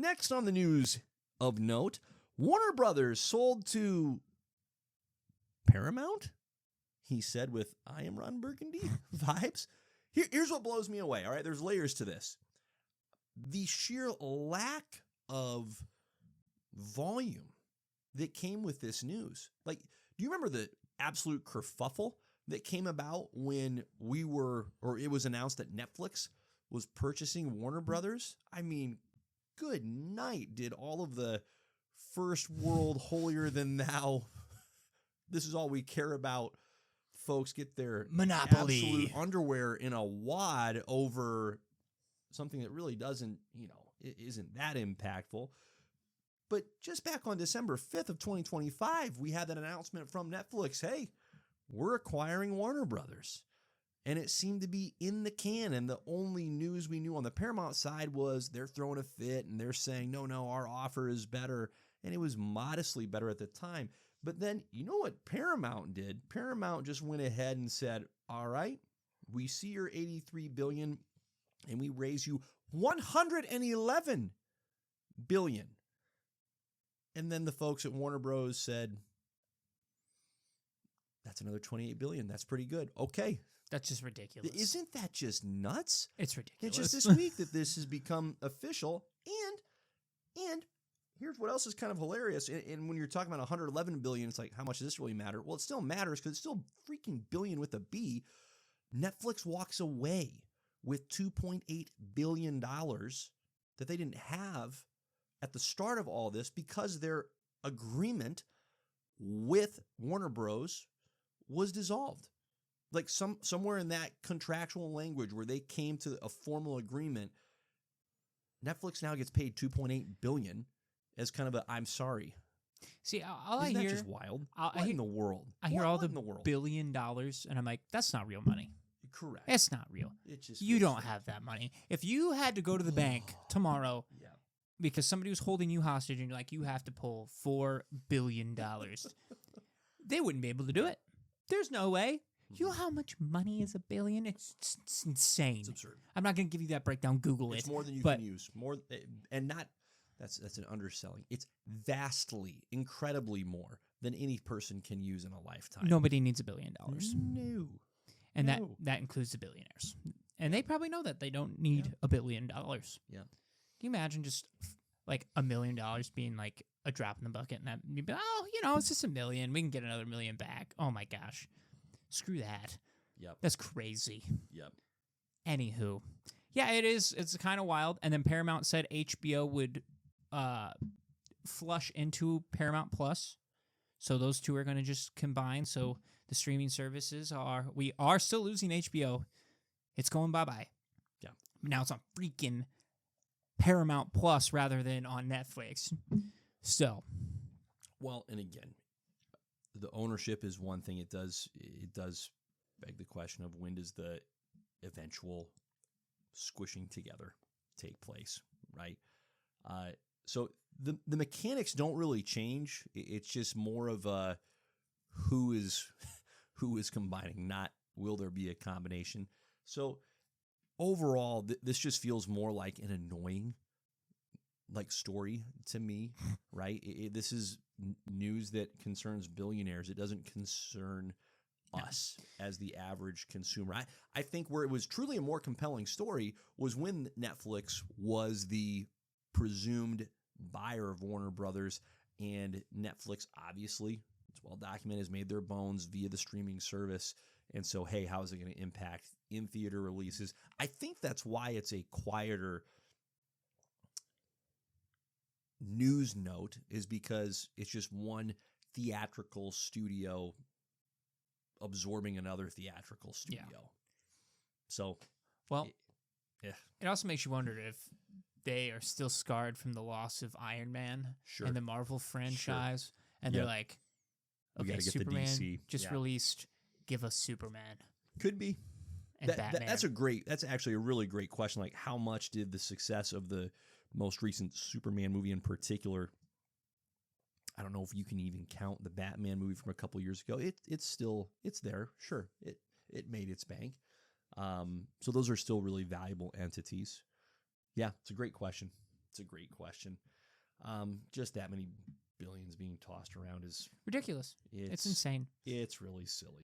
Next on the news of note, Warner Brothers sold to Paramount, he said with I Am Ron Burgundy vibes. Here's what blows me away, all right? There's layers to this. The sheer lack of volume that came with this news. Like, do you remember the absolute kerfuffle that came about when it was announced that Netflix was purchasing Warner Brothers? I mean, good night, did all of the first world holier than thou, this is all we care about, folks get their monopoly absolute underwear in a wad over something that really doesn't, it isn't that impactful. But just back on December 5th of 2025, we had that announcement from Netflix, hey, we're acquiring Warner Brothers. And it seemed to be in the can, and the only news we knew on the Paramount side was they're throwing a fit, and they're saying, no, our offer is better. And it was modestly better at the time. But then, you know what Paramount did? Paramount just went ahead and said, all right, we see your $83 billion, and we raise you $111 billion. And then the folks at Warner Bros. Said, that's another $28 billion. That's pretty good. Okay. That's just ridiculous. Isn't that just nuts? It's ridiculous. It's just this week that this has become official. And here's what else is kind of hilarious. And when you're talking about $111 billion, it's like, how much does this really matter? Well, it still matters because it's still freaking billion with a B. Netflix walks away with $2.8 billion that they didn't have at the start of all this because their agreement with Warner Bros. Was dissolved. Like somewhere in that contractual language where they came to a formal agreement, Netflix now gets paid $2.8 billion as kind of a I'm sorry. See, Isn't that just wild? What in the world? I hear all the world? $1 billion, and I'm like, that's not real money. Correct. It's not real. It just you don't have that money. If you had to go to the bank tomorrow because somebody was holding you hostage and you're like, you have to pull $4 billion, they wouldn't be able to do it. There's no way. You know how much money is $1 billion? It's insane. It's absurd. I'm not going to give you that breakdown. Google it. It's more than you can use. More and not. That's an underselling. It's vastly, incredibly more than any person can use in a lifetime. Nobody needs $1 billion. No. And that includes the billionaires. And they probably know that they don't need $1 billion. Yeah. Can you imagine just like $1 million being like a drop in the bucket, and that you'd be, it's just $1 million. We can get another $1 million back. Oh my gosh, screw that. Yep, that's crazy. Yep. Anywho, yeah, it is. It's kind of wild. And then Paramount said HBO would flush into Paramount Plus, so those two are going to just combine. So the streaming services we are still losing HBO. It's going bye-bye. Yeah. Now it's on freaking Paramount Plus rather than on Netflix. So, well, and again, the ownership is one thing. It does beg the question of when does the eventual squishing together take place, right? So the mechanics don't really change. It's just more of a who is combining, not will there be a combination. So overall, this just feels more like an annoying story to me, right? This is news that concerns billionaires. It doesn't concern us as the average consumer. I think where it was truly a more compelling story was when Netflix was the presumed buyer of Warner Brothers, and Netflix, obviously, it's well documented, has made their bones via the streaming service. And so, hey, how is it going to impact in-theater releases? I think that's why it's a quieter news note, is because it's just one theatrical studio absorbing another theatrical studio. Yeah. So, well, it also makes you wonder if they are still scarred from the loss of Iron Man and the Marvel franchise, and they're like, okay, Superman just released, give us Superman. Could be. And Batman. That's actually a really great question. Like, how much did the success of the most recent Superman movie in particular, I don't know if you can even count the Batman movie from a couple years ago. It's there. Sure. It made its bank. So those are still really valuable entities. Yeah, it's a great question. It's a great question. Just that many billions being tossed around is Ridiculous. It's insane. It's really silly.